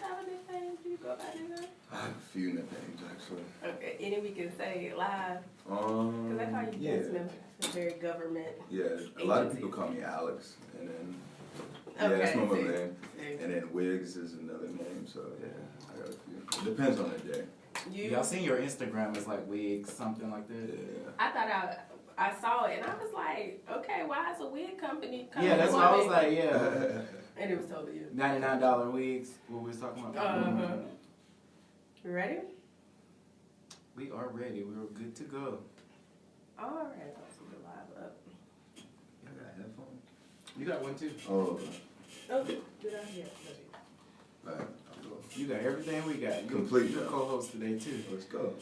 have a nickname? Do you go by nickname? I have a few nicknames actually. Okay, any we can say live? Because I call you Yeah. businessman. It's very government. Yeah, a lot of people call me Alex, and then Okay, that's my middle see. name, and then Wiggs is another name. So yeah, I got a few. It depends on the day. Y'all seen your Instagram is like wig something like that? Yeah. I thought I saw it and I was like, okay, why is a wig company coming? Yeah, that's what I was like, yeah. And it was totally you. $99 wigs, what we was talking about. You ready? We are ready. We're good to go. All right, let's get the live up. I got headphones. You got one too. Oh, Oh, did I hear? right. I'll go. You got everything we got. Complete. You're co-host today too. Let's go.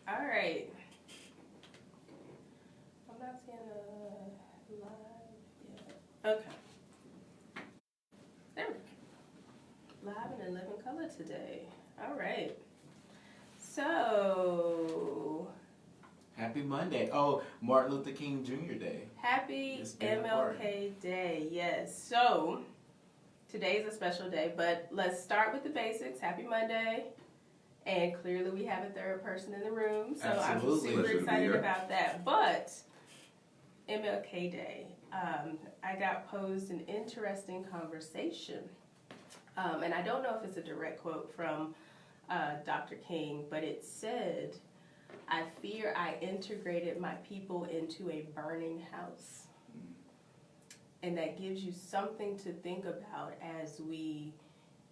All right. I'm not seeing a live yet. Okay. There we go. Live and in living color today. All right. So, Happy Monday. Oh, Martin Luther King Jr. Day. happy It's been MLK Day. Yes. So, today's a special day, but let's start with the basics. Happy Monday. And clearly we have a third person in the room, so Absolutely. I'm super Pleasure to be excited here. about that. But MLK Day, I got posed an interesting conversation. And I don't know if it's a direct quote from Dr. King, but it said, I fear I integrated my people into a burning house. And that gives you something to think about as we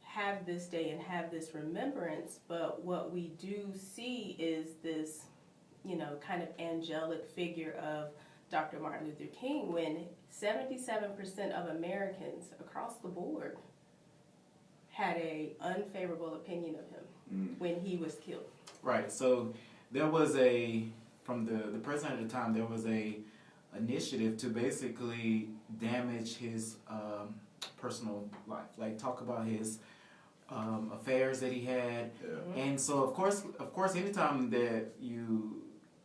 have this day and have this remembrance, but what we do see is this, kind of angelic figure of Dr. Martin Luther King, when 77% of Americans across the board had an unfavorable opinion of him when he was killed. Right. So there was from the president at the time, there was a initiative to basically damage his personal life, like talk about his affairs that he had. Yeah. And so of course anytime that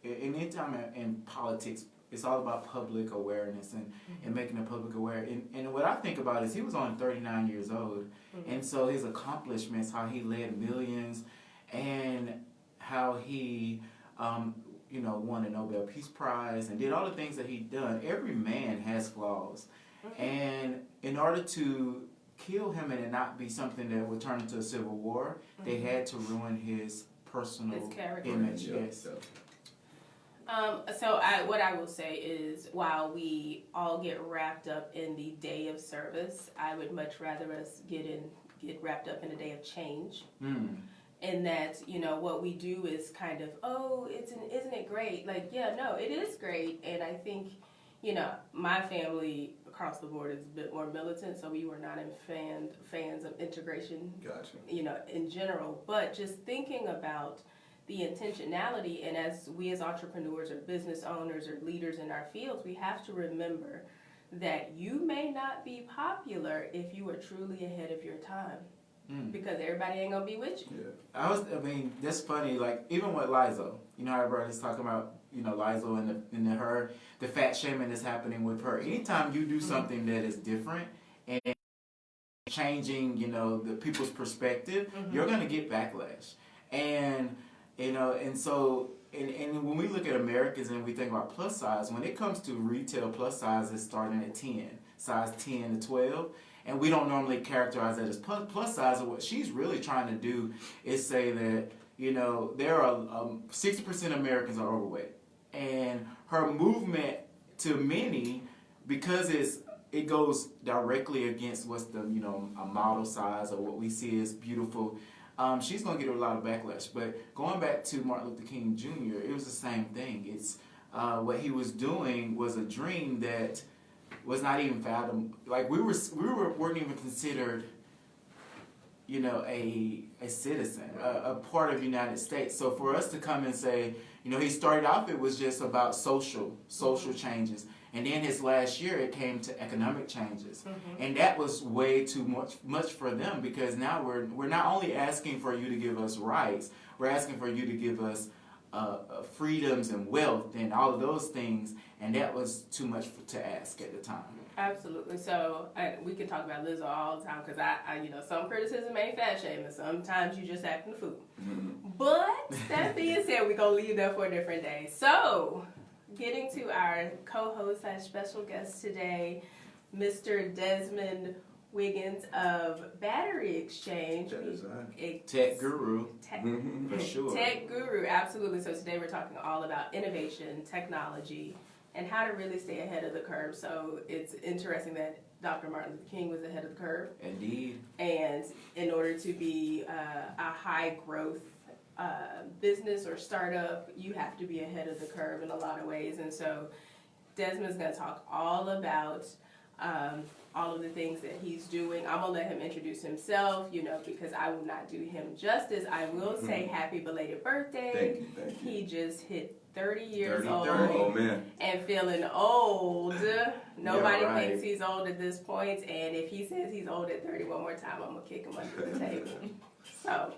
anytime in politics, it's all about public awareness and making the public aware. And what I think about is he was only 39 years old. And so his accomplishments, how he led millions and how he won a Nobel Peace Prize and did all the things that he'd done. Every man has flaws. And in order to kill him and it not be something that would turn into a civil war, they had to ruin his personal image. Yes. So what I will say is, while we all get wrapped up in the day of service, I would much rather us get wrapped up in a day of change. And that, what we do is kind of, isn't it great? Like, yeah, no, it is great. And I think, my family across the board is a bit more militant, so we were not fans of integration, Gotcha. In general. But just thinking about the intentionality, and as we as entrepreneurs or business owners or leaders in our fields, we have to remember that you may not be popular if you are truly ahead of your time. Because everybody ain't gonna be with you. Yeah. That's funny. Like even with Lizzo, how everybody's talking about, Lizzo and the fat shaming that's happening with her. Anytime you do something that is different and changing, the people's perspective, you're gonna get backlash. And so when we look at Americans and we think about plus size, when it comes to retail, plus size is starting at 10, size 10 to 12. And we don't normally characterize that as plus size. And what she's really trying to do is say that, there are 60% of Americans are overweight. And her movement to many, because it goes directly against what's the, a model size or what we see as beautiful, she's going to get a lot of backlash. But going back to Martin Luther King Jr., it was the same thing. It's what he was doing was a dream that was not even fathomed. Like we weren't even considered, a citizen, a part of the United States. So for us to come and say, he started off, it was just about social changes. And then his last year, it came to economic changes. And that was way too much for them, because now we're not only asking for you to give us rights, we're asking for you to give us freedoms and wealth and all of those things, and that was too much to ask at the time. Absolutely. So we can talk about Lizzo all the time because I some criticism ain't fat shaming. Sometimes you just acting a fool. But that being said, we're gonna leave that for a different day. So, getting to our co-host / special guest today, Mr. Desmond Wiggins of Battery Exchange. That is right. Tech guru. For sure. Tech guru, absolutely. So today we're talking all about innovation, technology, and how to really stay ahead of the curve. So it's interesting that Dr. Martin Luther King was ahead of the curve. Indeed. And in order to be a high growth business or startup, you have to be ahead of the curve in a lot of ways. And so Desmond's going to talk all about all of the things that he's doing. I'm going to let him introduce himself, because I will not do him justice. I will say happy belated birthday. Thank you. He just hit 30 years 30. old. Oh, man. And feeling old. Nobody right. thinks he's old at this point, and if he says he's old at 30 one more time, I'm going to kick him under the table. So.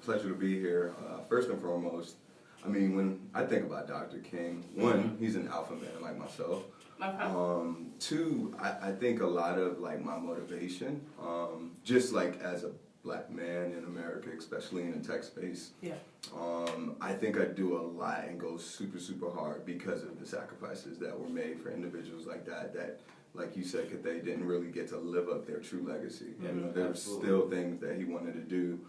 Pleasure to be here. First and foremost, I mean, when I think about Dr. King, one, he's an alpha man like myself. Okay. Two, I think a lot of like my motivation, just like as a black man in America, especially in the tech space, I think I do a lot and go super, super hard because of the sacrifices that were made for individuals like that, like you said, Cathay didn't really get to live up their true legacy. There were still things that he wanted to do,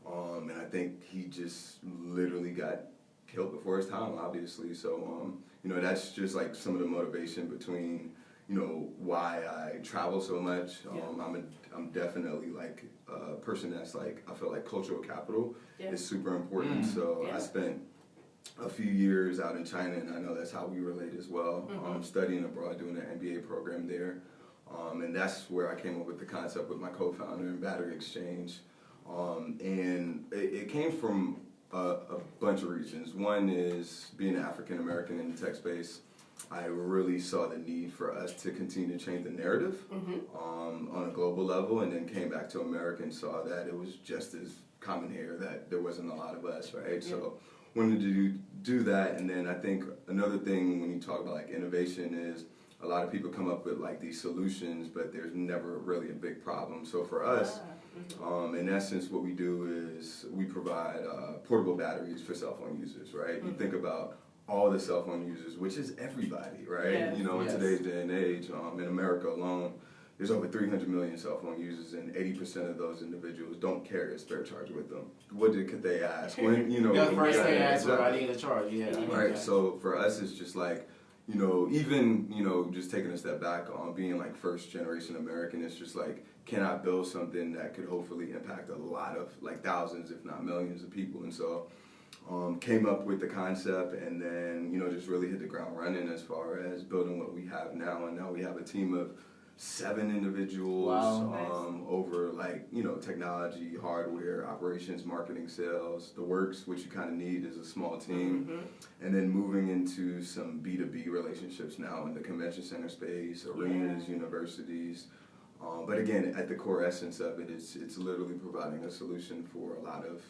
and I think he just literally got killed before his time, obviously. So, that's just like some of the motivation between, why I travel so much. I'm definitely like a person that's like, I feel like cultural capital is super important. So I spent a few years out in China, and I know that's how we relate as well, studying abroad, doing an MBA program there. And that's where I came up with the concept with my co-founder in Battery Exchange. And it came from a bunch of reasons. One is being African American in the tech space. I really saw the need for us to continue to change the narrative on a global level, and then came back to America and saw that it was just as common here that there wasn't a lot of us, right? So wanted to do that. And then I think another thing when you talk about like innovation is a lot of people come up with like these solutions, but there's never really a big problem. So for us, in essence, what we do is we provide portable batteries for cell phone users, right? You think about all the cell phone users, which is everybody, right? In today's day and age, in America alone, there's over 300 million cell phone users, and 80% of those individuals don't carry a spare charger with them. What could they ask? When the first thing asked what I need a charge. Right. So for us, it's just like, even just taking a step back on being like first generation American, it's just like, can I build something that could hopefully impact a lot of like thousands, if not millions of people? And so came up with the concept, and then just really hit the ground running as far as building what we have now. And now we have a team of 7 individuals over like technology, hardware, operations, marketing, sales, the works, which you kind of need is a small team, and then moving into some B2B relationships now in the convention center space, arenas, universities. But again, at the core essence of it, it's literally providing a solution for a lot of,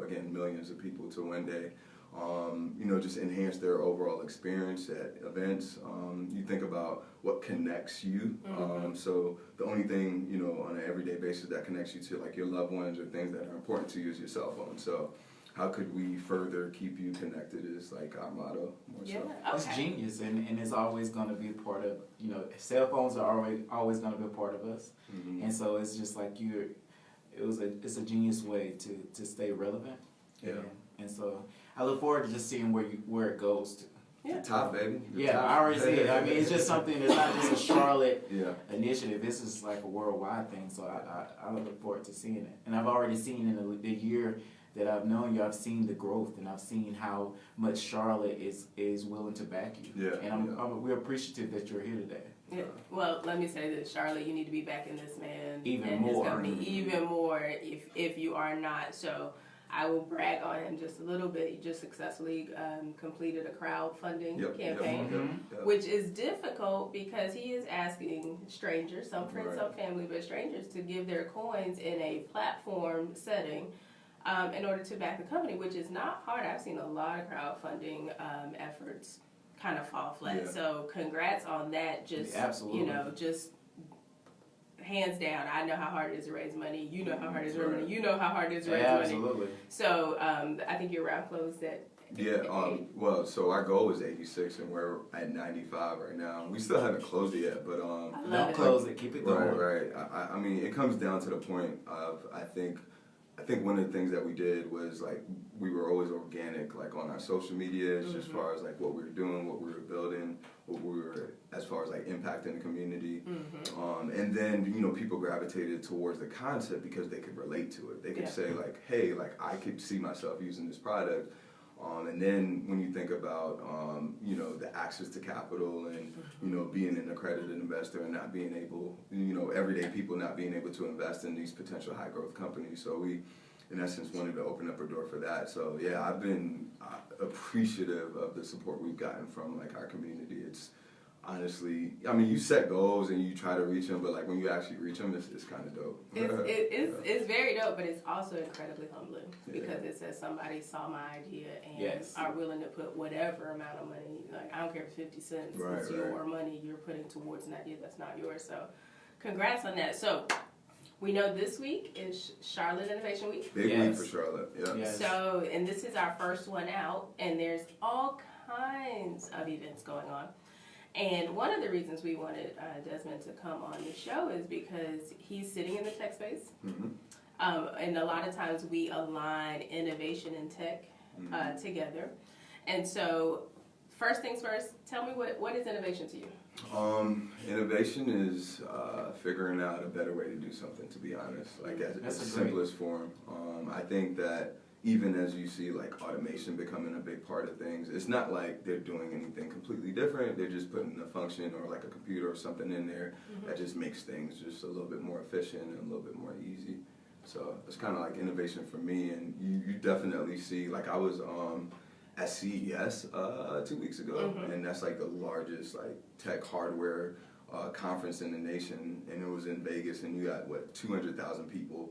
again, millions of people to one day, just enhance their overall experience at events. You think about what connects you. So the only thing, on an everyday basis that connects you to like your loved ones or things that are important to you is your cell phone. So how could we further keep you connected is like our motto more so. That's genius, and it's always going to be a part of, cell phones are always going to be a part of us. And so it's just like it's a genius way to stay relevant. And so I look forward to just seeing where it goes to. The top, baby. I already see it. I mean, it's just something, it's not just a Charlotte initiative. This is like a worldwide thing. So I look forward to seeing it. And I've already seen in the year that I've known you, I've seen the growth, and I've seen how much Charlotte is willing to back you. We're appreciative that you're here today. Well, let me say this, Charlotte, you need to be backing this man. Even more. It's going to be even more if you are not. So I will brag on him just a little bit. He just successfully completed a crowdfunding campaign, which is difficult because he is asking strangers, some friends, some family, but strangers, to give their coins in a platform setting in order to back the company, which is not hard. I've seen a lot of crowdfunding efforts kind of fall flat. Yeah. So congrats on that. Just, absolutely. you know, just hands down, I know how hard it is to raise money. You know how hard it is to raise money. You know how hard it is to raise money. Absolutely. So I think your round closed at well, so our goal was 86, and we're at 95 right now. We still haven't closed it yet, but don't close it. Keep it going. Right. I mean, it comes down to the point of I think one of the things that we did was like we were always organic, like on our social media, as far as like what we were doing, what we were building, what we were as far as like impacting the community, and then you know people gravitated towards the concept because they could relate to it. They could say like, hey, like I could see myself using this product. And then when you think about, you know, the access to capital and, you know, being an accredited investor and not being able, you know, everyday people not being able to invest in these potential high growth companies. So we, in essence, wanted to open up a door for that. So, yeah, I've been appreciative of the support we've gotten from, like, our community. It's honestly, I mean, you set goals and you try to reach them, but, like, when you actually reach them, it's kind of dope. It's very dope, but it's also incredibly humbling because it says somebody saw my idea and are willing to put whatever amount of money, like, I don't care if it's 50 cents, it's your money you're putting towards an idea that's not yours. So, congrats on that. So, we know this week is Charlotte Innovation Week. Big week for Charlotte, So, and this is our first one out, and there's all kinds of events going on. And one of the reasons we wanted Desmond to come on the show is because he's sitting in the tech space. And a lot of times we align innovation and tech together. And so, first things first, tell me what is innovation to you? Innovation is figuring out a better way to do something, to be honest, like at the simplest form. I think that even as you see like automation becoming a big part of things, it's not like they're doing anything completely different. They're just putting a function or like a computer or something in there that just makes things just a little bit more efficient and a little bit more easy. So it's kind of like innovation for me, and you definitely see, like I was at CES 2 weeks ago, and that's like the largest like tech hardware conference in the nation, and it was in Vegas, and you got 200,000 people,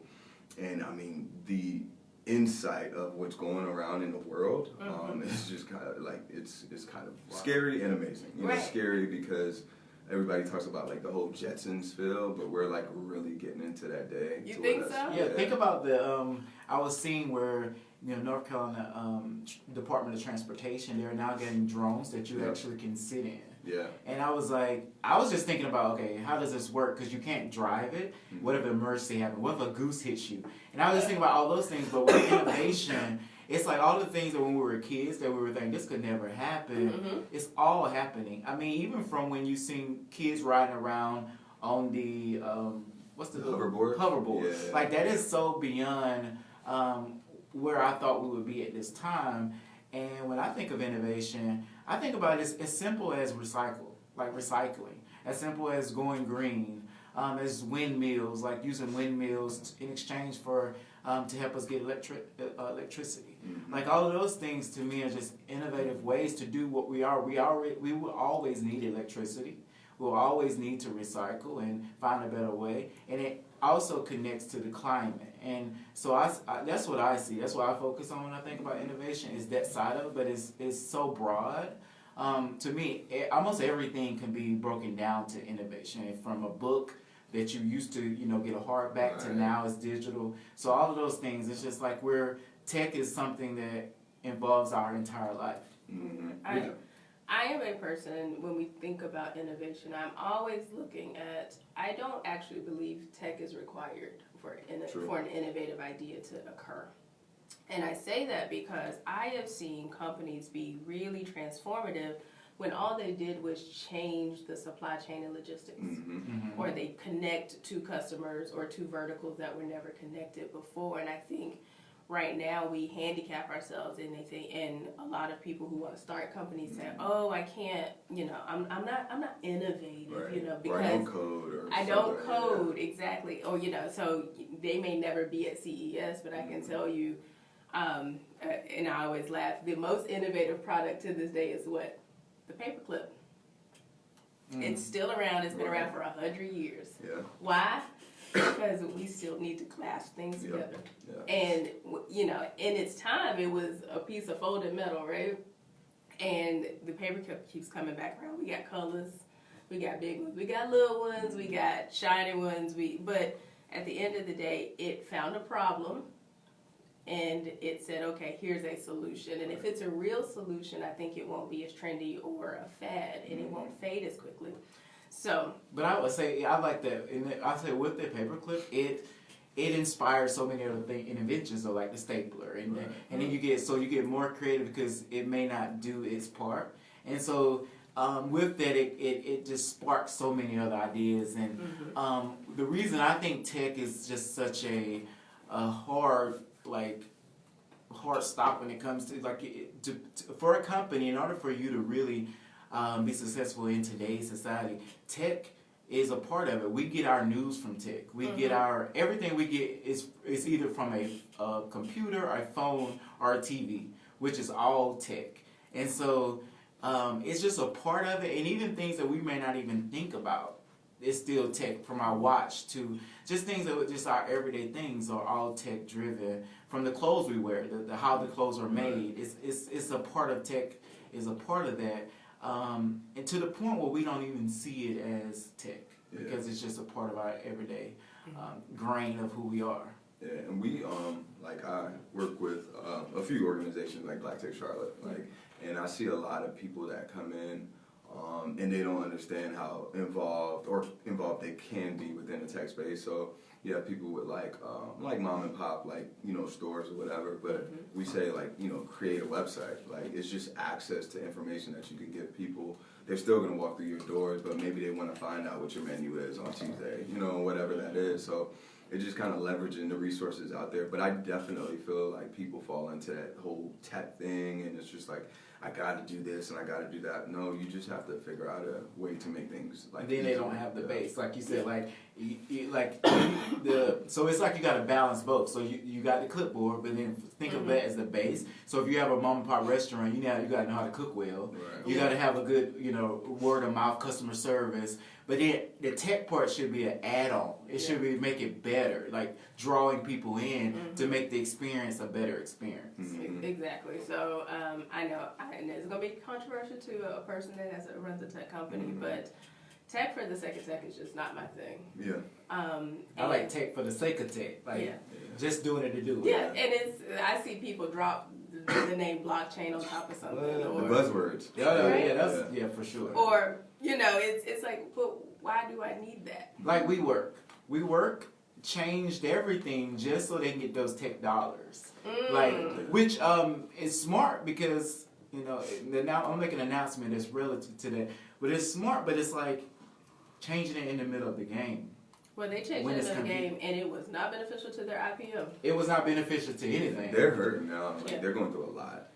and I mean the insight of what's going around in the world, it's just kind of like it's kind of scary and amazing. You know, scary because everybody talks about like the whole Jetsons feel, but we're like really getting into that day. You think so? Yeah, think about the I was seeing where, you know, North Carolina Department of Transportation, they're now getting drones that you actually can sit in. Yeah. And I was just thinking about, okay, how does this work? Because you can't drive it. What if an emergency happens? What if a goose hits you? And I was just thinking about all those things, but with innovation, it's like all the things that when we were kids that we were thinking, this could never happen. It's all happening. I mean, even from when you seen kids riding around on the, what's the hoverboard? Hoverboard. Yeah. Like, that is so beyond where I thought we would be at this time. And when I think of innovation, I think about it as simple as recycling, as simple as going green, as windmills, like using windmills in exchange for to help us get electricity. Like all of those things to me are just innovative ways to do what we are. We will always need electricity. We'll always need to recycle and find a better way. And it also connects to the climate. And so that's what I see. That's what I focus on when I think about innovation, is that side of it, but it's so broad. To me, almost everything can be broken down to innovation, from a book that you used to, you know, get a hardback to now it's digital. So all of those things, it's just like where tech is something that involves our entire life. I am a person, when we think about innovation, I'm always looking at, I don't actually believe tech is required for an innovative idea to occur. And I say that because I have seen companies be really transformative when all they did was change the supply chain and logistics. Or they connect to customers or to verticals that were never connected before. And I think right now we handicap ourselves and a lot of people who want to start companies say, oh, I can't, you know, I'm not innovative, you know, because I don't code exactly. Or, you know, so they may never be at CES, but I can tell you, and I always laugh, the most innovative product to this day is what? The paperclip. It's still around. It's been around for 100 years. Why? Because we still need to clasp things together. And, you know, in its time, it was a piece of folded metal, right? And the paperclip keeps coming back around. We got colors, we got big ones, we got little ones, we got shiny ones. But at the end of the day, it found a problem, and it said, okay, here's a solution. And if it's a real solution, I think it won't be as trendy or a fad, and it won't fade as quickly. So, but I would say I like that. And I say with the paperclip, it inspires so many other inventions, so like the stapler, and then you get more creative because it may not do its part, and so with that it just sparks so many other ideas, and the reason I think tech is just such a hard stop when it comes to for a company, in order for you to really be successful in today's society, tech is a part of it. We get our news from tech. We get everything we get is either from a computer, a phone, or a TV, which is all tech. And so it's just a part of it, and even things that we may not even think about, it's still tech. From our watch to just things that are just our everyday things are all tech driven. From the clothes we wear, the how the clothes are made, it's a part of tech. Is a part of that. And to the point where we don't even see it as tech, because it's just a part of our everyday grain of who we are. Yeah, and we I work with a few organizations like Black Tech Charlotte, and I see a lot of people that come in and they don't understand how involved they can be within the tech space. So you have people with like mom and pop, stores or whatever, but we say create a website. It's just access to information that you can give people. They're still gonna walk through your doors, but maybe they want to find out what your menu is on Tuesday, whatever that is. So it's just kind of leveraging the resources out there. But I definitely feel like people fall into that whole tech thing, and it's just like, I got to do this and I got to do that. No, you just have to figure out a way to make things then they don't have the base, like you said, so it's like you got to balance both. So you got the clipboard, but then think of that as the base. So if you have a mom and pop restaurant, you got to know how to cook well. Right. You got to have a good word of mouth customer service. But then the tech part should be an add-on. It should be make it better, like drawing people in to make the experience a better experience. Exactly. So I know, and it's going to be controversial to a person that runs a tech company, but tech for the sake of tech is just not my thing. Yeah. I like tech for the sake of tech. Just doing it to do it. Yeah, and I see people drop the name blockchain on top of something. Or the buzzwords. Yeah, for sure. Or, it's like, but why do I need that? Like WeWork changed everything just so they can get those tech dollars. Which is smart because, now I'm making an announcement that's relative to that. But it's smart, but it's like changing it in the middle of the game. Well, they changed it in the middle of the game, and it was not beneficial to their IPO. It was not beneficial to anything. They're hurting now. They're going through a lot.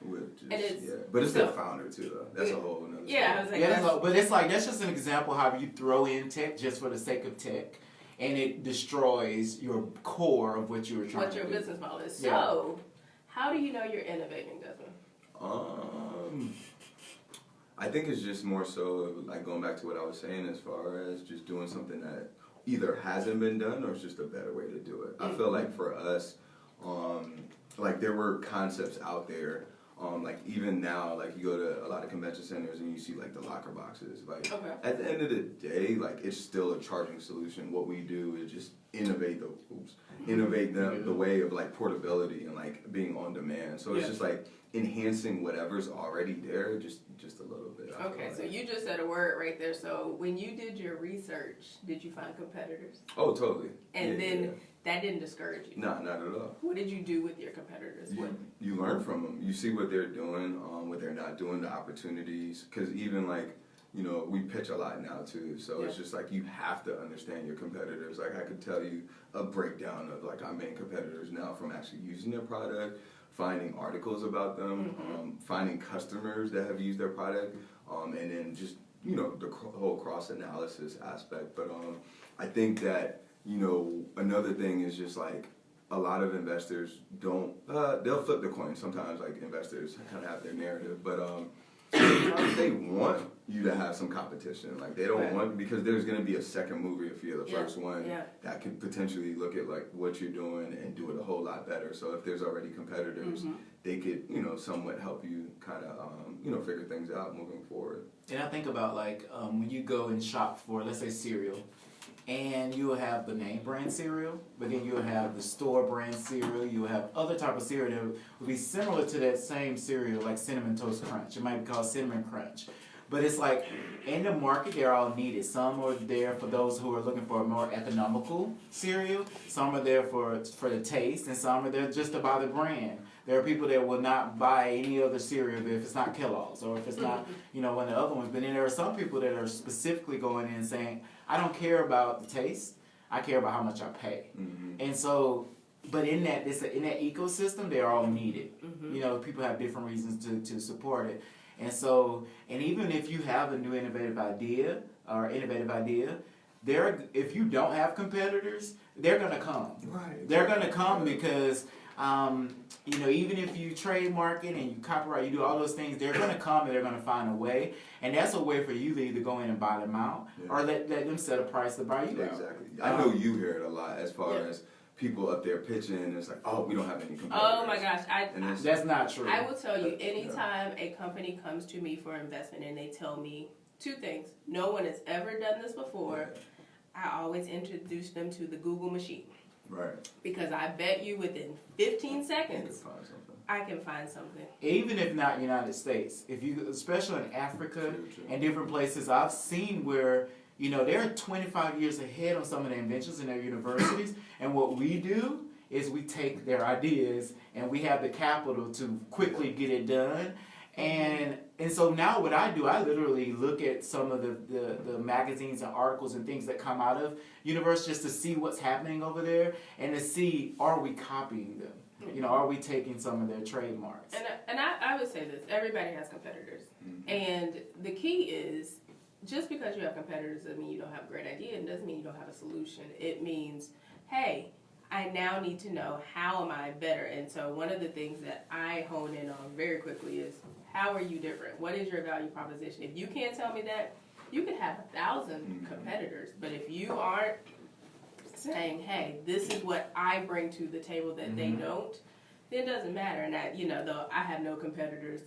But it's their founder, too, though. That's a whole other story. I was like, but it's like, that's just an example how you throw in tech just for the sake of tech, and it destroys your core of what you were trying to do. What your business model is. So, how do you know you're innovating, Desmond? I think it's just more so like going back to what I was saying as far as just doing something that either hasn't been done or it's just a better way to do it. I feel like for us, there were concepts out there, even now, you go to a lot of convention centers and you see the locker boxes. At the end of the day, it's still a charging solution. What we do is just innovate the way of portability and being on demand. So it's just enhancing whatever's already there, just a little bit. Okay, so you just said a word right there. So when you did your research, did you find competitors? Oh, totally. And that didn't discourage you? No, not at all. What did you do with your competitors? You learn from them. You see what they're doing, what they're not doing, the opportunities. Because even we pitch a lot now too. So it's just you have to understand your competitors. I could tell you a breakdown of our main competitors now from actually using their product, finding articles about them, finding customers that have used their product, and then just the whole cross analysis aspect. But I think that another thing is just a lot of investors don't they'll flip the coin sometimes. Investors kind of have their narrative, but sometimes they want you to have some competition. Like they don't Right. want, because there's going to be a second movie if you're the Yeah. first one that could potentially look at like what you're doing and do it a whole lot better. So if there's already competitors, they could, you know, somewhat help you kind of, you know, figure things out moving forward. And I think about like when you go and shop for, let's say, cereal, and you'll have the name brand cereal, but then you'll have the store brand cereal, you'll have other type of cereal that will be similar to that same cereal, like Cinnamon Toast Crunch. It might be called Cinnamon Crunch. But it's like, in the market, they're all needed. Some are there for those who are looking for a more economical cereal. Some are there for the taste, and some are there just to buy the brand. There are people that will not buy any other cereal if it's not Kellogg's or if it's not, you know, one of the other ones. But then there are some people that are specifically going in and saying, I don't care about the taste. I care about how much I pay. And so, but in that ecosystem, they're all needed. You know, people have different reasons to support it. And so, and even if you have a new innovative idea, if you don't have competitors, they're going to come. Right. They're going to come because, you know, even if you trademark it and you copyright, you do all those things, they're going to come and they're going to find a way. And that's a way for you to either go in and buy them out or let them set a price to buy you out. Exactly. I know you hear it a lot as far as people up there pitching, and it's like, oh, we don't have any competitors. Oh my gosh, that's not true. I will tell you, anytime a company comes to me for investment and they tell me two things: no one has ever done this before. I always introduce them to the Google machine. Right. Because I bet you within 15 seconds, I can find something. Even if not United States, if you, especially in Africa and different places, I've seen where, you know, they're 25 years ahead on some of the inventions in their universities, and what we do is we take their ideas and we have the capital to quickly get it done. And so now what I do, I literally look at some of the magazines and articles and things that come out of universities just to see what's happening over there and to see, are we copying them? You know, are we taking some of their trademarks? And I would say this: everybody has competitors, and the key is, just because you have competitors doesn't mean you don't have a great idea, and doesn't mean you don't have a solution. It means, hey, I now need to know, how am I better? And so one of the things that I hone in on very quickly is, how are you different? What is your value proposition? If you can't tell me that, you could have 1,000 competitors, but if you aren't saying, hey, this is what I bring to the table that they don't, then it doesn't matter. And that, you know, though I have no competitors.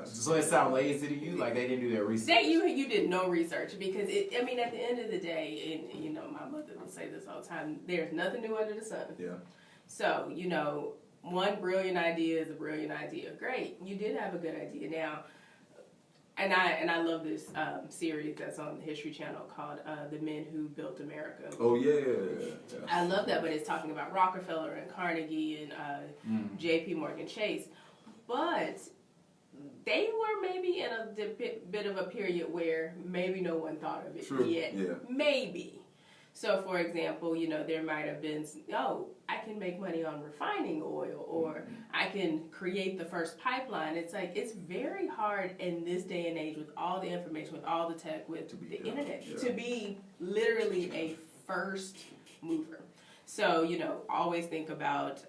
So it sounds lazy to you, like they didn't do their research. You did no research, because I mean, at the end of the day, and you know, my mother will say this all the time: there's nothing new under the sun. Yeah. So, you know, one brilliant idea is a brilliant idea. Great, you did have a good idea. Now, and I love this series that's on the History Channel called "The Men Who Built America." Oh yeah. I love that, but it's talking about Rockefeller and Carnegie and J.P. Morgan Chase, but they were maybe in a bit of a period where maybe no one thought of it yet. Yeah. Maybe. So, for example, you know, there might have been, I can make money on refining oil, or I can create the first pipeline. It's like, it's very hard in this day and age with all the information, with all the tech, with the internet, to be literally a first mover. So, you know, always think about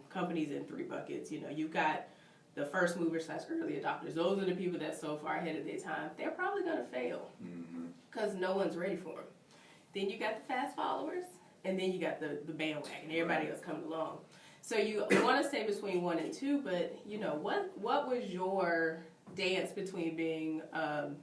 companies in 3 buckets. You know, you've got the first movers / early adopters. Those are the people that's so far ahead of their time. They're probably going to fail because no one's ready for them. Then you got the fast followers, and then you got the bandwagon. Everybody else coming along. So you want to stay between 1 and 2, but you know, what was your dance between being an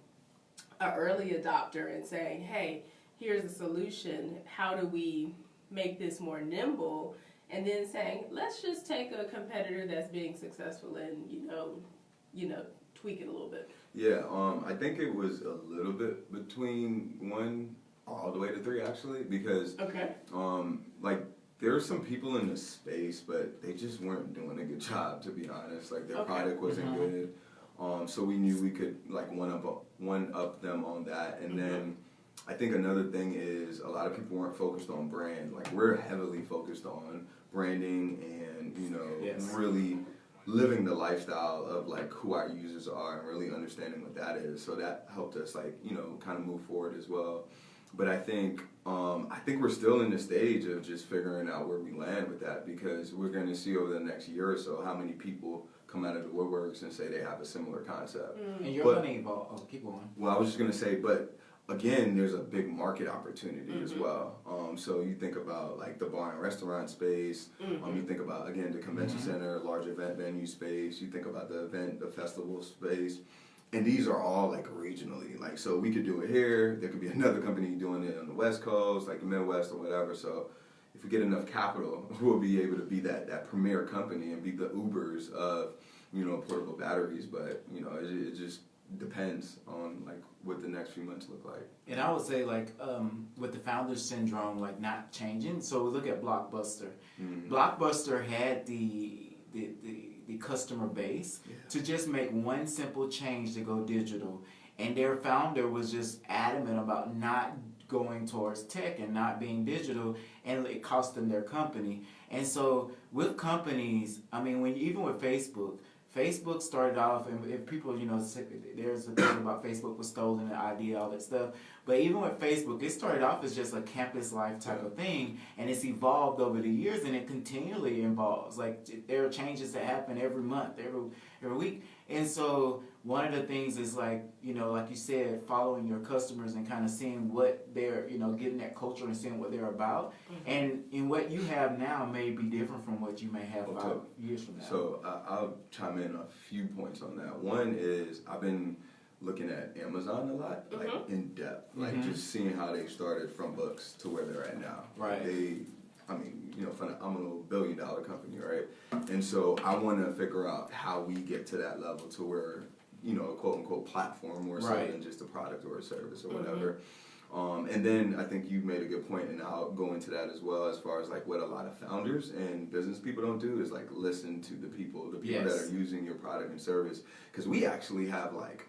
early adopter and saying, hey, here's a solution, how do we make this more nimble? And then saying, let's just take a competitor that's being successful and, you know, tweak it a little bit. Yeah, I think it was a little bit between 1 all the way to 3, actually, because like there are some people in the space, but they just weren't doing a good job, to be honest. Like their product wasn't good, so we knew we could like one up them on that. And then I think another thing is a lot of people weren't focused on brand. Like we're heavily focused on branding and, you know, really living the lifestyle of like who our users are and really understanding what that is. So that helped us like, you know, kind of move forward as well. But I think we're still in the stage of just figuring out where we land with that, because we're going to see over the next year or so how many people come out of the woodworks and say they have a similar concept. And you're going to evolve. Oh, keep going. Well, I was just going to say, but again, there's a big market opportunity as well. So you think about like the bar and restaurant space. You think about, again, the convention center, large event venue space. You think about the festival space. And these are all like regionally. Like, so we could do it here. There could be another company doing it on the West Coast, like the Midwest or whatever. So if we get enough capital, we'll be able to be that premier company and be the Ubers of, portable batteries. But, it just depends on like what the next few months look like. And I would say like with the founder syndrome like not changing. So we look at Blockbuster. Blockbuster had the customer base to just make one simple change to go digital, and their founder was just adamant about not going towards tech and not being digital, and it cost them their company. And so with companies, I mean, even with Facebook started off, and if people, there's a thing about Facebook was stolen, the idea, all that stuff. But even with Facebook, it started off as just a campus life type of thing, and it's evolved over the years, and it continually evolves. Like, there are changes that happen every month, every week. And so one of the things is like, like you said, following your customers and kind of seeing what they're, getting that culture and seeing what they're about. And what you have now may be different from what you may have 5 years from now. So I'll chime in a few points on that. One is I've been looking at Amazon a lot, like in depth, like just seeing how they started from books to where they're at now. Right. I'm a phenomenal billion-dollar company, right? And so I want to figure out how we get to that level to where, a quote-unquote platform more so than just a product or a service or whatever. And then I think you made a good point, and I'll go into that as well, as far as like what a lot of founders and business people don't do is like listen to the people that are using your product and service. Because we actually have like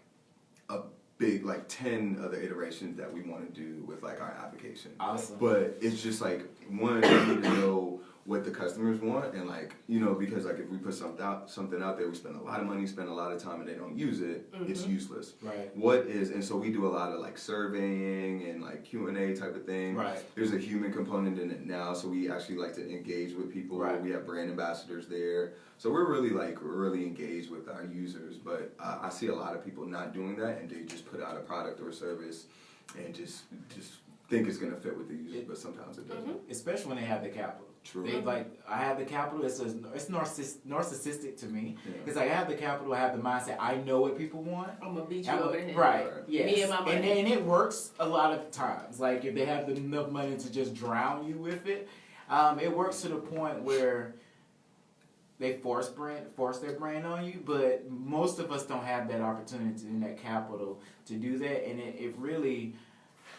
a big, like 10 other iterations that we want to do with like our application. Awesome. But it's just like, one, we need to know what the customers want, and like, because like if we put something out there, we spend a lot of money, spend a lot of time, and they don't use it, it's useless. Right. And so we do a lot of like surveying and like Q&A type of thing. Right. There's a human component in it now, so we actually like to engage with people. Right. We have brand ambassadors there. So we're really engaged with our users, but I see a lot of people not doing that, and they just put out a product or a service and just think it's gonna fit with the users, but sometimes it doesn't. Especially when they have the capital. True. They like, I have the capital. It's narcissistic to me. Yeah. It's like I have the capital. I have the mindset. I know what people want. I'm gonna beat you over the head. Right. Yes. Me and my money. And it works a lot of times. Like if they have enough money to just drown you with it, it works to the point where they force their brand on you. But most of us don't have that opportunity and that capital to do that, and it really.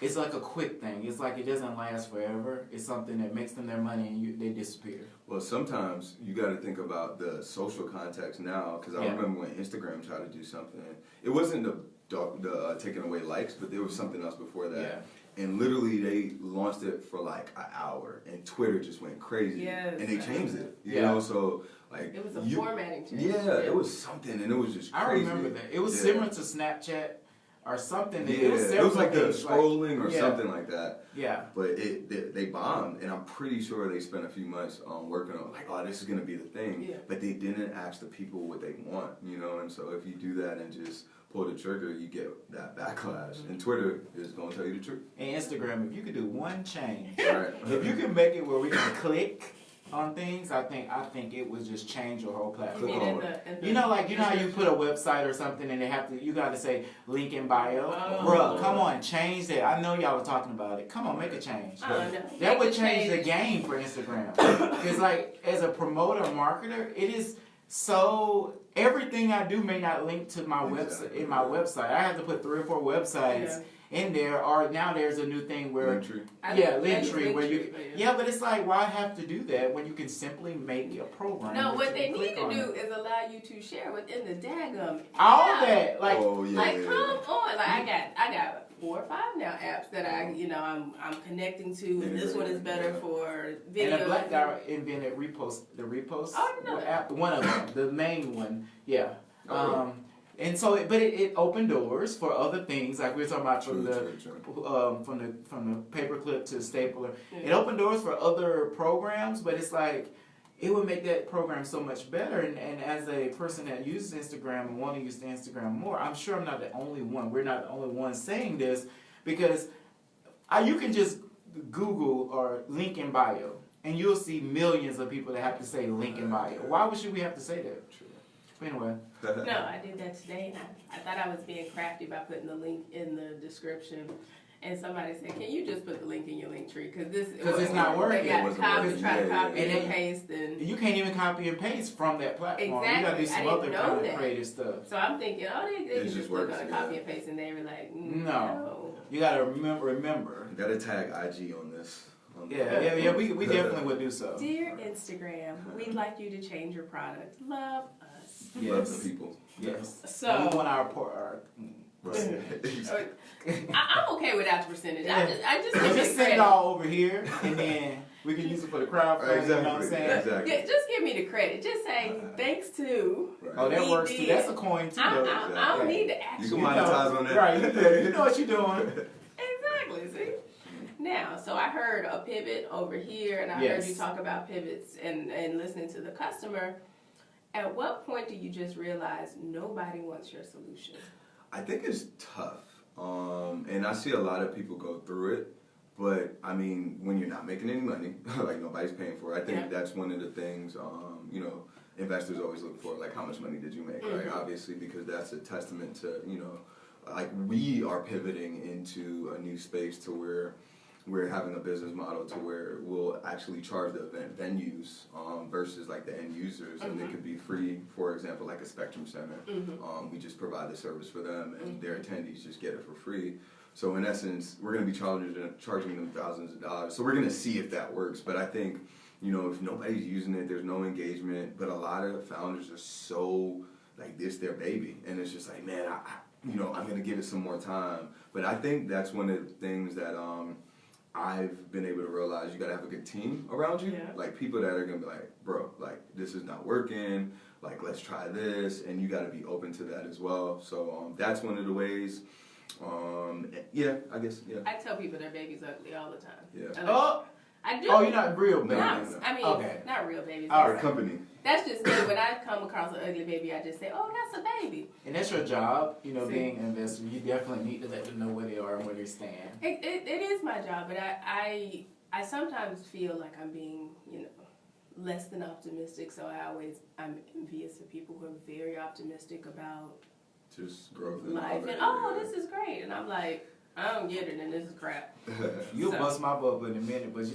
It's like a quick thing. It's like it doesn't last forever. It's something that makes them their money and they disappear. Well, sometimes you got to think about the social context now, because I remember when Instagram tried to do something. It wasn't the taking away likes, but there was something else before that. Yeah. And literally they launched it for like an hour, and Twitter just went crazy. Yes. And they changed it. You know, so like it was a formatting change. Yeah, it was something, and it was just crazy. I remember that. It was similar to Snapchat. Or something. It was like the scrolling or something like that. Yeah. But they bombed, and I'm pretty sure they spent a few months working on like, oh, this is gonna be the thing. Yeah. But they didn't ask the people what they want, And so if you do that and just pull the trigger, you get that backlash. And Twitter is gonna tell you the truth. And Instagram, if you could do one change, Right. if you can make it where we can click on things, I think it would just change your whole platform. You know how you put a website or something and you gotta say link in bio. Bruh, come on, change that. I know y'all were talking about it. Come on, make a change. That would change the game for Instagram. Because like as a promoter, marketer, it is so everything I do may not link to my website in my website. I have to put 3 or 4 websites in there, or now there's a new thing where Linktree where you but it's like, why have to do that when you can simply make a program? No, what they need to do is allow you to share within the daggum all that, like, come on, like I got 4 or 5 now apps that I'm connecting to, and this one is better for video. And a black guy invented the repost app, one of them, the main one, and so, but it opened doors for other things, like we were talking about from the paperclip to stapler. It opened doors for other programs, but it's like it would make that program so much better. And as a person that uses Instagram and want to use the Instagram more, I'm sure I'm not the only one. We're not the only one saying this, because you can just Google or link in bio, and you'll see millions of people that have to say link in bio. Why should we have to say that? Anyway. No, I did that today, and I thought I was being crafty by putting the link in the description. And somebody said, "Can you just put the link in your link tree? Because it's not working." They got try to copy and paste, and you can't even copy and paste from that platform. Exactly. You got to do some other kind of creative stuff. So I'm thinking, they can just click on a copy and paste, and they were like, no. You got to remember. You got to tag IG on this. Yeah. We definitely would do so. Dear Instagram, we'd like you to change your product. Love us. Yes. Love the people. Yes. So we want our I'm okay without the percentage. I just send it all over here, and then we can use it for the crowdfunding. Exactly. You know what I'm saying? Exactly. Yeah, just give me the credit. Just say thanks to. Right. Oh, that works too. That's a coin too. I don't need to actually. You can monetize on that. Right. You know what you're doing. Exactly. See. Now, so I heard a pivot over here, and I heard you talk about pivots and listening to the customer. At what point do you just realize nobody wants your solution? I think it's tough, and I see a lot of people go through it. But I mean, when you're not making any money, like nobody's paying for it, I think that's one of the things investors always look for, like how much money did you make, right? Obviously, because that's a testament to like we are pivoting into a new space to where we're having a business model to where we'll actually charge the event venues versus like the end users, and it could be free. For example, like a Spectrum Center, we just provide the service for them, and their attendees just get it for free. So in essence, we're going to be charging them thousands of dollars. So we're going to see if that works. But I think if nobody's using it, there's no engagement. But a lot of founders are so like this their baby, and it's just like, man, I'm going to give it some more time. But I think that's one of the things that I've been able to realize. You got to have a good team around you, like people that are going to be like, bro, like this is not working, like let's try this, and you got to be open to that as well. So that's one of the ways. I guess. I tell people their baby's ugly all the time. Yeah. I do. Oh, you're not real baby. No. I mean, okay. Not real babies. Our company. That's just me. When I come across an ugly baby, I just say, "Oh, that's a baby." And that's your job, being an investor. You definitely need to let them know where they are and where they stand. It is my job, but I sometimes feel like I'm being, less than optimistic. So I'm envious of people who are very optimistic about just growth in life and this is great, and I'm like, I don't get it, and this is crap. You'll bust my bubble in a minute, but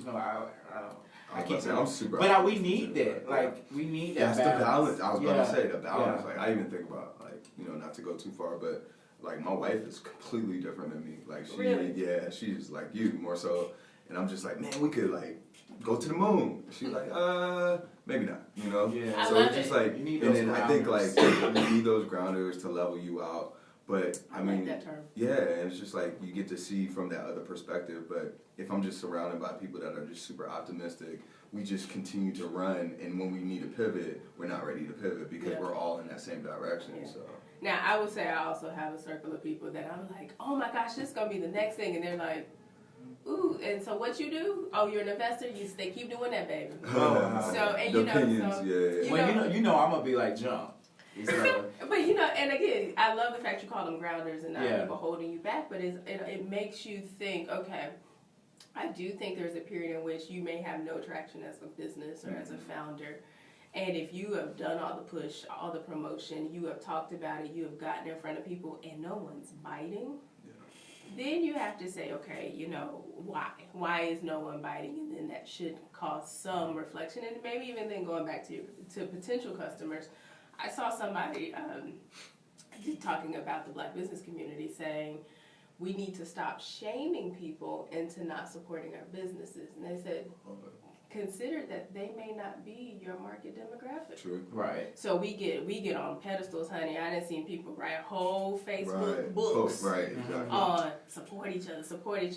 I can't. I'm super. But we need that. Like we need that. That's the balance. I was about to say the balance. Yeah. Like I even think about not to go too far, but like my wife is completely different than me. Like she's like you more so, and I'm just like, man, we could like go to the moon. She's like, maybe not. Yeah. So it's just like, you need and those then I think like you need those grounders to level you out. But I mean, like that term. Yeah, and it's just like you get to see from that other perspective. But if I'm just surrounded by people that are just super optimistic, we just continue to run. And when we need to pivot, we're not ready to pivot because we're all in that same direction. Yeah. So now I would say I also have a circle of people that I'm like, oh my gosh, this is gonna be the next thing, and they're like, ooh, and so what you do? Oh, you're an investor. They keep doing that, baby. So and opinions, I'm gonna be like jump. But and again, I love the fact you call them grounders and not people holding you back. But it makes you think. Okay, I do think there's a period in which you may have no traction as a business or as a founder, and if you have done all the push, all the promotion, you have talked about it, you have gotten in front of people, and no one's biting. Then you have to say, okay, why? Why is no one biting? And then that should cause some reflection, and maybe even then going back to potential customers. I saw somebody talking about the Black business community saying we need to stop shaming people into not supporting our businesses. And they said, consider that they may not be your market demographic. True. Right. So we get on pedestals, honey. I done seen people write whole Facebook books on support each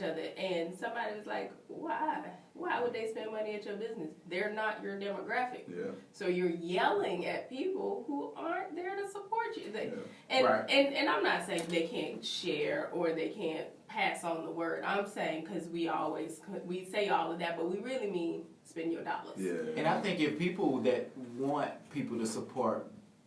other. And somebody was like, why? Why would they spend money at your business? They're not your demographic. Yeah. So you're yelling at people who aren't there to support you. And I'm not saying they can't share or they can't pass on the word. I'm saying because we say all of that, but we really mean spend your dollars. Yeah. And I think if people that want people to support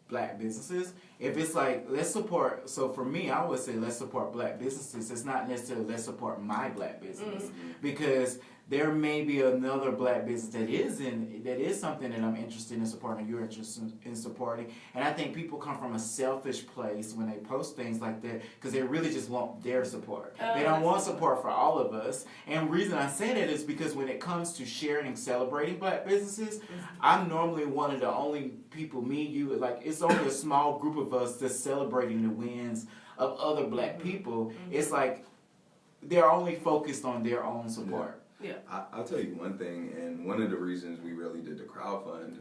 black businesses, if it's like, let's support, so for me, I would say let's support black businesses. It's not necessarily let's support my black business. Because there may be another black business that is something that I'm interested in supporting, or you're interested in supporting. And I think people come from a selfish place when they post things like that, because they really just want their support. They don't want support for all of us. And the reason I say that is because when it comes to sharing and celebrating black businesses, I'm normally one of the only people, me, you, like it's only a small group of us that's celebrating the wins of other black people. It's like they're only focused on their own support. Yeah. I'll tell you one thing, and one of the reasons we really did the crowdfund,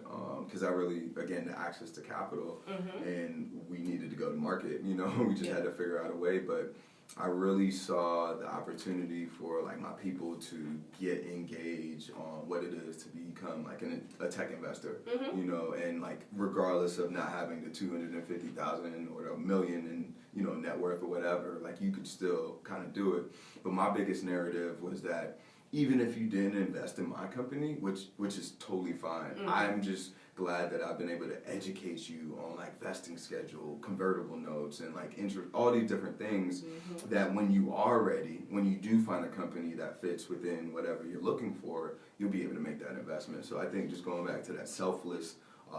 because I really, again, the access to capital, and we needed to go to market, you know, we just had to figure out a way, but I really saw the opportunity for like my people to get engaged on what it is to become like a tech investor, you know, and like regardless of not having the 250,000 or a million in, you know, net worth or whatever, like you could still kind of do it. But my biggest narrative was that even if you didn't invest in my company, which is totally fine, I'm just glad that I've been able to educate you on like vesting schedule, convertible notes, and like interest, all these different things that when you are ready, when you do find a company that fits within whatever you're looking for, you'll be able to make that investment. So I think just going back to that selfless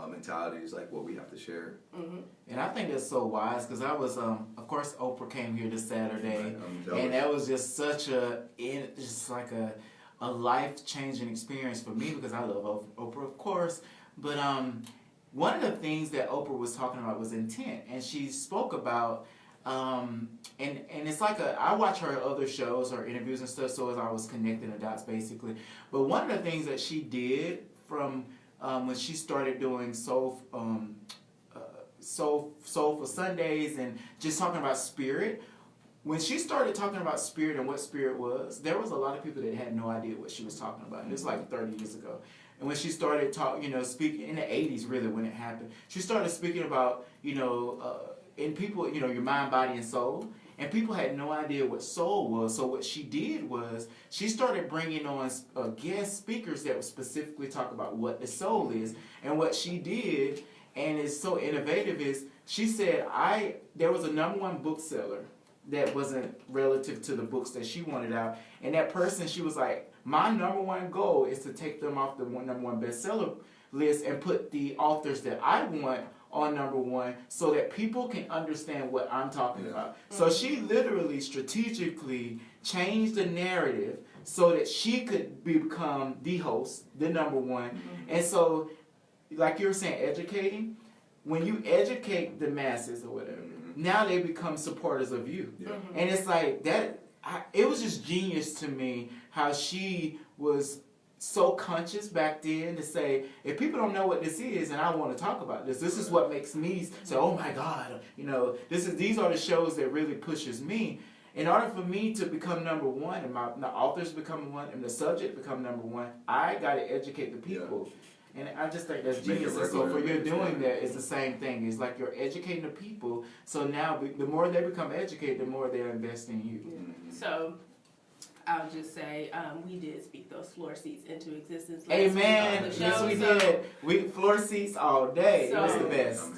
mentality is like what we have to share. And I think that's so wise, because I was, of course, Oprah came here this Saturday, and that was just such a life-changing experience for me, because I love Oprah, of course. But one of the things that Oprah was talking about was intent, and she spoke about, and it's like I watch her other shows or interviews and stuff, so as I was connecting the dots basically. But one of the things that she did from when she started doing Soul for Sundays and just talking about spirit. When she started talking about spirit and what spirit was, there was a lot of people that had no idea what she was talking about. And it was like 30 years ago. And when she started speaking in the 80s, really, when it happened, she started speaking about, in people, your mind, body, and soul. And people had no idea what soul was. So what she did was she started bringing on guest speakers that would specifically talk about what the soul is. And what she did, and is so innovative, is she said, there was a #1 bookseller that wasn't relative to the books that she wanted out. And that person, she was like, my #1 goal is to take them off the #1 bestseller list and put the authors that I want on #1 so that people can understand what I'm talking about. So she literally strategically changed the narrative so that she could become the host, the #1. And so, like you were saying, educating, when you educate the masses or whatever, now they become supporters of you. And it's like that. It was just genius to me how she was so conscious back then to say, if people don't know what this is and I want to talk about this is what makes me say, oh my God, these are the shows that really pushes me. In order for me to become #1 and the authors become one and the subject become #1, I got to educate the people. And I just think that's genius. And so for you doing that, it's the same thing. It's like you're educating the people. So now the more they become educated, the more they're investing in you. So I'll just say we did speak those floor seats into existence. Amen. Yes, we did. We floor seats all day. So, it was the best.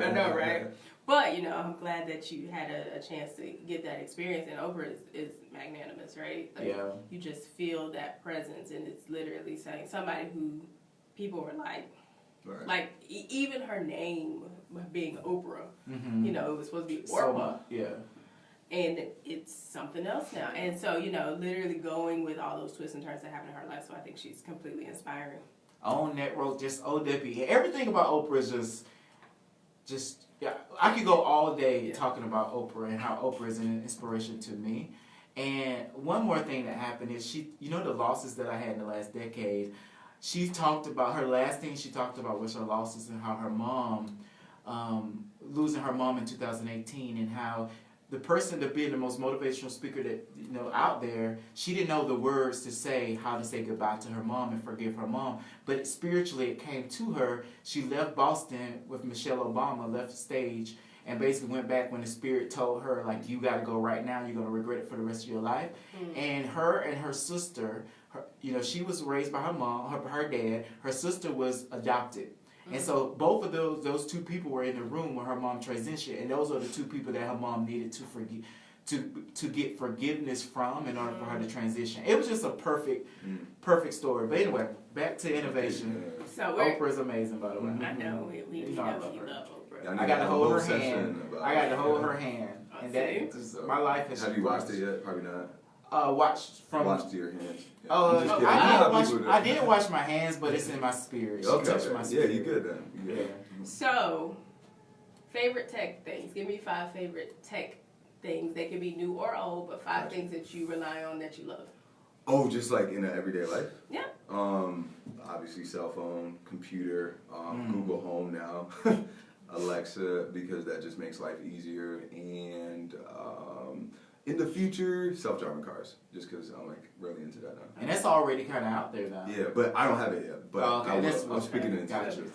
I know, right? But, I'm glad that you had a chance to get that experience. And Oprah is magnanimous, right? Like, you just feel that presence. And it's literally saying somebody who people were like even her name being Oprah, it was supposed to be Orpah. And it's something else now. And so, literally going with all those twists and turns that happen in her life. So I think she's completely inspiring. On that road, just OWP. Everything about Oprah is just I could go all day talking about Oprah and how Oprah is an inspiration to me. And one more thing that happened is the losses that I had in the last decade. She talked about her last thing she talked about was her losses and how her mom, losing her mom in 2018, and how the person to be the most motivational speaker that out there, she didn't know the words to say, how to say goodbye to her mom and forgive her mom. But spiritually, it came to her. She left Boston with Michelle Obama, left the stage, and basically went back when the Spirit told her, like, you got to go right now. You're going to regret it for the rest of your life. And her sister, she was raised by her mom, her dad. Her sister was adopted. And so both of those two people were in the room when her mom transitioned, and those are the two people that her mom needed to forgive, to get forgiveness from in order for her to transition. It was just a perfect story. But anyway, back to innovation. So Oprah's amazing, by the way. I know we You know I love you her. love Oprah. I got to hold her hand. I got to hold her hand, and that my life has. Have you watched it yet? Probably not. Watched to your hands. Yeah. I didn't wash my hands, but it's in my spirit. She touched my spirit. Yeah, you good then. You good. Yeah. So, favorite tech things. Give me 5 favorite tech things. They could be new or old, but 5 things that you rely on that you love. Oh, just like in an everyday life? Yeah. Obviously cell phone, computer, Google Home now, Alexa, because that just makes life easier, and in the future, self-driving cars, just because I'm like really into that now. And that's already kind of out there now. Yeah, but I don't have it yet. But I will. I'm speaking into it.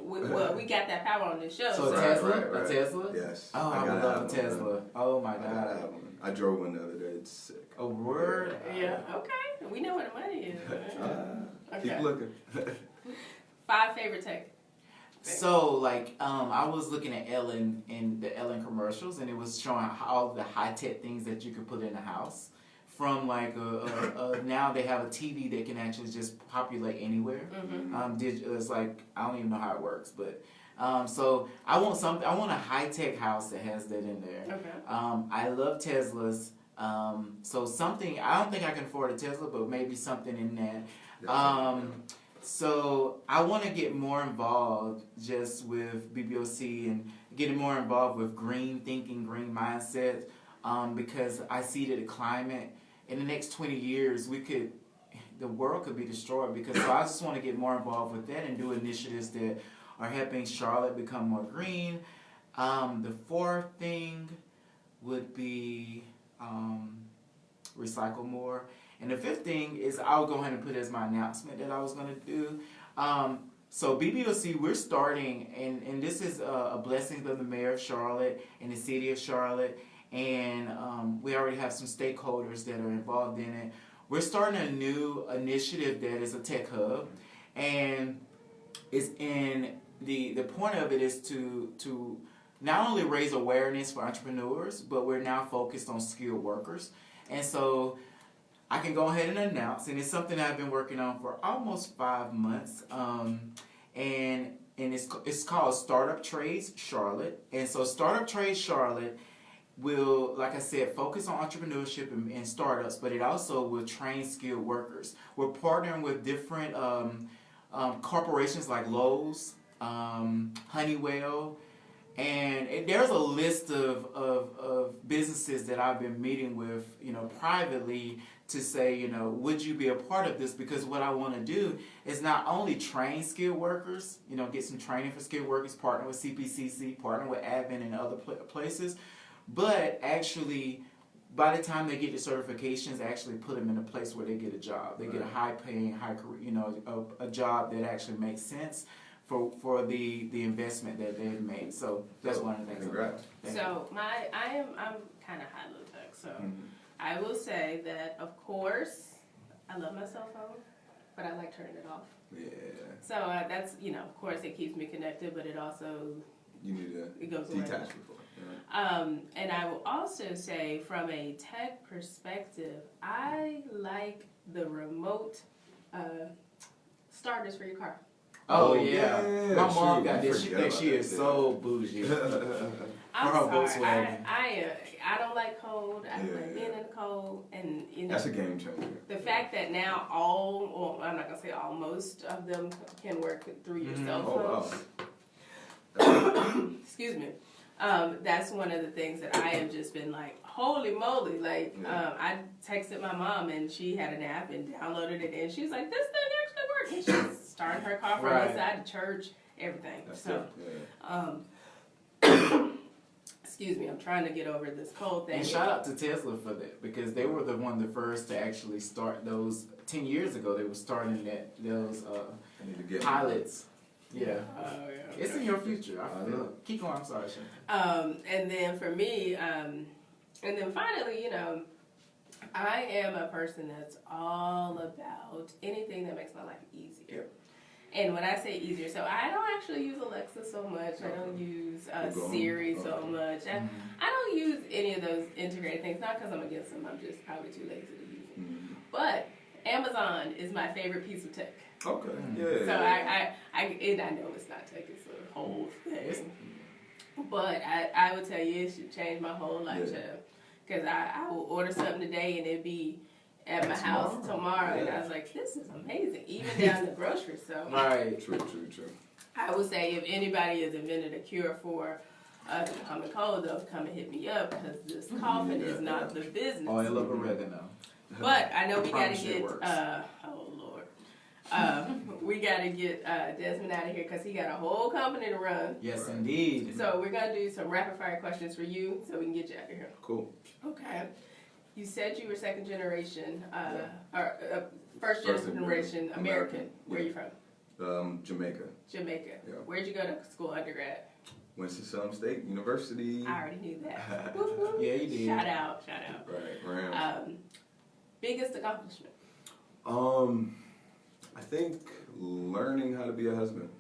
Well, we got that power on this show. So Right, Tesla? right. A Tesla? Yes. Oh, I would love a Tesla. Oh my God. I drove one the other day. It's sick. A word? Yeah. Okay. We know where the money is. Keep looking. 5 favorite tech. So, like, I was looking at Ellen in the Ellen commercials, and it was showing all the high-tech things that you could put in the house. From, like, now they have a TV that can actually just populate anywhere. It's like, I don't even know how it works, but... so I want a high-tech house that has that in there. Okay. I love Teslas. So something, I don't think I can afford a Tesla, but maybe something in that. So I want to get more involved just with BBOC and getting more involved with green thinking, green mindset, because I see that the climate in the next 20 years, the world could be destroyed. So I just want to get more involved with that and do initiatives that are helping Charlotte become more green. The 4th thing would be recycle more. And the 5th thing is I'll go ahead and put as my announcement that I was going to do. So BBOC, we're starting, and this is a blessing of the mayor of Charlotte and the city of Charlotte. And we already have some stakeholders that are involved in it. We're starting a new initiative that is a tech hub. And it's in the point of it is to not only raise awareness for entrepreneurs, but we're now focused on skilled workers. And so I can go ahead and announce, and it's something I've been working on for almost 5 months, and it's called Startup Trades Charlotte. And so Startup Trades Charlotte will, like I said, focus on entrepreneurship and startups, but it also will train skilled workers. We're partnering with different corporations like Lowe's, Honeywell, and there's a list of businesses that I've been meeting with, privately to say, would you be a part of this? Because what I want to do is not only train skilled workers, get some training for skilled workers, partner with CPCC, partner with Advent and other places, but actually, by the time they get the certifications, actually put them in a place where they get a job. They get a high-paying, a job that actually makes sense for the investment that they've made. So that's one of the things. Congrats. So I'm kind of high low tech. So I will say that, of course, I love my cell phone, but I like turning it off. Yeah. So that's of course it keeps me connected, but it also you need to it goes detach away. before. And I will also say, from a tech perspective, I like the remote starters for your car. Oh yeah. My mom got this. She thinks she is so bougie. I'm sorry. I don't like cold. I don't like being in the cold, and that's a game changer. The fact that now I'm not gonna say all, most of them can work through your cell phone. Oh, wow. Excuse me. That's one of the things that I have just been like, holy moly! Like, I texted my mom and she had an app and downloaded it, and she's like, "This thing actually works." And she's starting her car from inside the church, everything. That's so, excuse me, I'm trying to get over this cold thing. And shout out to Tesla for that, because they were the first to actually start those 10 years ago. They were starting those pilots. Yeah. It's in your future. I feel it. Keep going. I'm sorry, Shante. And then for me, and then finally, I am a person that's all about anything that makes my life easier. And when I say easier, so I don't actually use Alexa so much. I don't use Siri so much. I don't use any of those integrated things. Not because I'm against them. I'm just probably too lazy to use them. But Amazon is my favorite piece of tech. Okay. So I know it's not tech. It's a whole thing. But I would tell you it should change my whole life, because I will order something today and it'd be at my house tomorrow, and I was like, this is amazing, even down the grocery store. Right. True. I would say if anybody has invented a cure for the common cold, they'll come and hit me up, because this coughing is not the business. Oil of oregano. But I know we got to get, oh Lord, we got to get Desmond out of here, because he got a whole company to run. Yes, indeed. So we're going to do some rapid fire questions for you, so we can get you out of here. Cool. Okay. You said you were second generation, or first generation American. Where are you from? Jamaica. Jamaica. Yeah. Where'd you go to school undergrad? Winston-Salem State University. I already knew that. Woo-hoo. Yeah, you did. Shout out. Right. Biggest accomplishment? I think learning how to be a husband.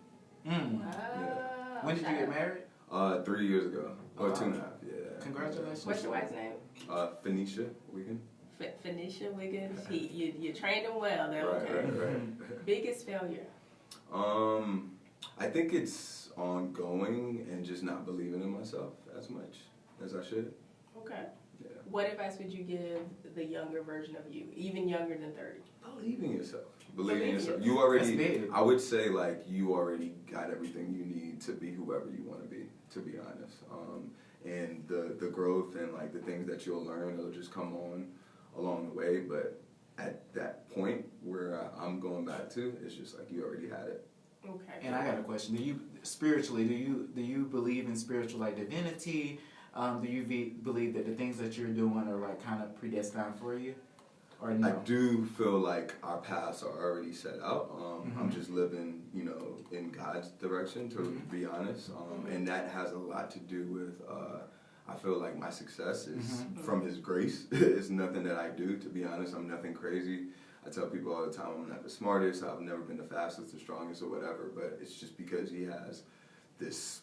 Wow. When did you get married? 3 years ago. Or 2.5, yeah. Congratulations. What's your wife's name? Phoenicia Wiggin. Phoenicia Wiggins. You trained him well. They're okay. Right. Biggest failure? I think it's ongoing and just not believing in myself as much as I should. Okay. Yeah. What advice would you give the younger version of you, even younger than 30? Believe in yourself. Believe in yourself. You already, I would say, like, you already got everything you need to be whoever you want to be honest. And the growth and, like, the things that you'll learn, it'll just come on along the way. But at that point where I'm going back to, it's just like you already had it. Okay. And I got a question. Do you believe in spiritual, like, divinity? Do you believe that the things that you're doing are, like, kind of predestined for you? Or no? I do feel like our paths are already set out. I'm just living, in God's direction, to be honest. And that has a lot to do with, I feel like my success is from His grace. It's nothing that I do, to be honest. I'm nothing crazy. I tell people all the time I'm not the smartest. I've never been the fastest, the strongest, or whatever. But it's just because He has this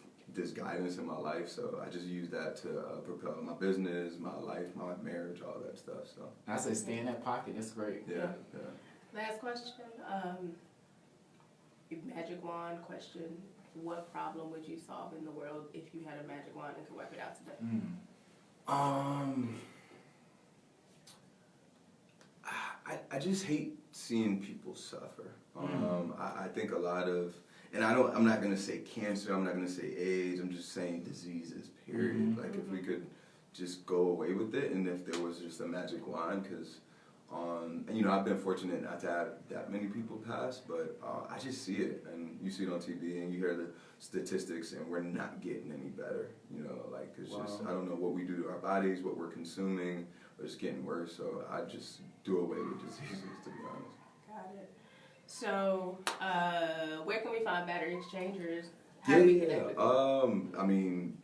guidance in my life, so I just use that to propel my business, my life, my marriage, all that stuff. So I say stay in that pocket. That's great. Yeah. Last question. Magic wand question. What problem would you solve in the world if you had a magic wand and could wipe it out today? I just hate seeing people suffer. I think a lot of, and I'm not gonna say cancer, I'm not gonna say AIDS, I'm just saying diseases, period. Like, if we could just go away with it, and if there was just a magic wand, because I've been fortunate not to have that many people pass, but I just see it, and you see it on TV, and you hear the statistics, and we're not getting any better. Like, it's just, I don't know what we do to our bodies, what we're consuming, but it's getting worse. So I just do away with diseases, to be honest. Got it. So, where can we find battery exchangers? How do we connect with them?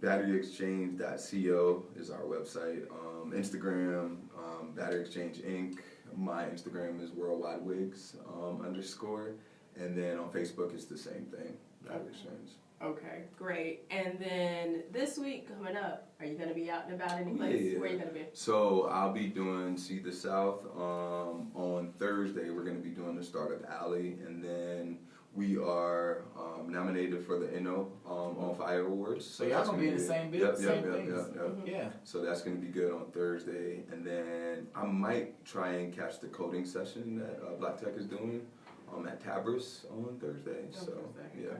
BatteryExchange.co is our website. Instagram, Battery Exchange Inc. My Instagram is worldwidewigs _. And then on Facebook, it's the same thing, Battery Exchange. Okay, great. And then this week coming up, are you going to be out and about any place? Yeah. Where are you going to be? So I'll be doing See the South. On Thursday, we're going to be doing the Startup Alley. And then we are nominated for the NO on Fire Awards. So y'all going to be in the same business? Yep. Yeah. So that's going to be good on Thursday. And then I might try and catch the coding session that Black Tech is doing at Tabris on Thursday. Yeah.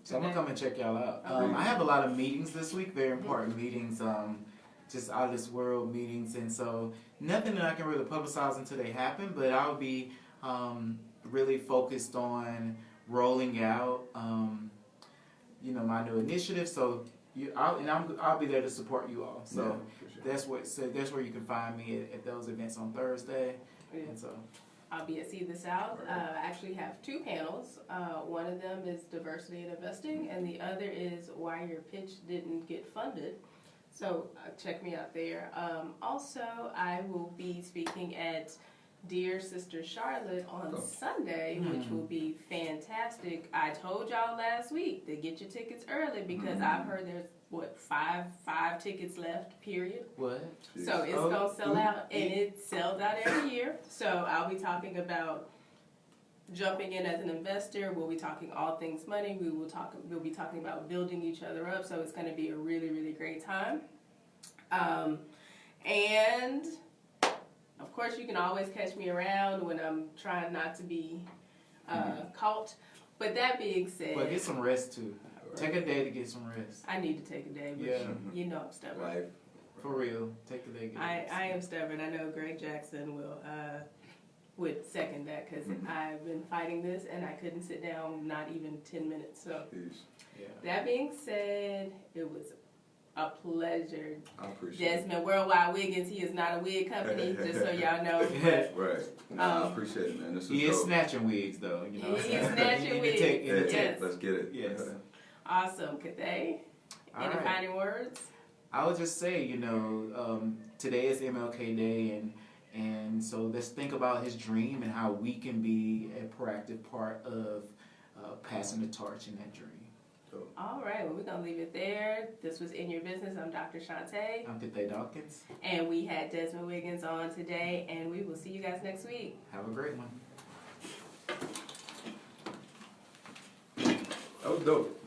So I'm going to come and check y'all out. I have a lot of meetings this week, very important meetings, just out of this world meetings. And so nothing that I can really publicize until they happen, but I'll be really focused on rolling out, my new initiative. So I'll be there to support you all. So that's where you can find me at those events on Thursday. Yeah. And so I'll be at See the South. I actually have 2 panels. One of them is diversity and investing, and the other is why your pitch didn't get funded. So check me out there. Also, I will be speaking at Dear Sister Charlotte on Sunday, which will be fantastic. I told y'all last week to get your tickets early because I've heard there's five tickets left, period. What? So it's gonna sell out, and it sells out every year. So I'll be talking about jumping in as an investor. We'll be talking all things money. We'll be talking about building each other up. So it's going to be a really, really great time. And of course, you can always catch me around when I'm trying not to be caught. But that being said, Well, get some rest too. Take a day to get some rest. I need to take a day. But you know I'm stubborn. Life. For real, take a day. Get rest. I am stubborn. I know Greg Jackson would second that because I've been fighting this and I couldn't sit down not even 10 minutes. So that being said, it was a pleasure. I appreciate it. Desmond Worldwide Wiggins, he is not a wig company, just so y'all know. But, Right. No, I appreciate it, man. This He is is dope. snatching wigs though. You know, He is snatching wigs. Yes. Let's get it. Yes. Awesome. Cathay, any final words? I would just say, today is MLK Day, and so let's think about his dream and how we can be a proactive part of passing the torch in that dream. All right, well, we're going to leave it there. This was In Your Business. I'm Dr. Shante. I'm Cathay Dawkins. And we had Desmond Wiggins on today, and we will see you guys next week. Have a great one. That was dope.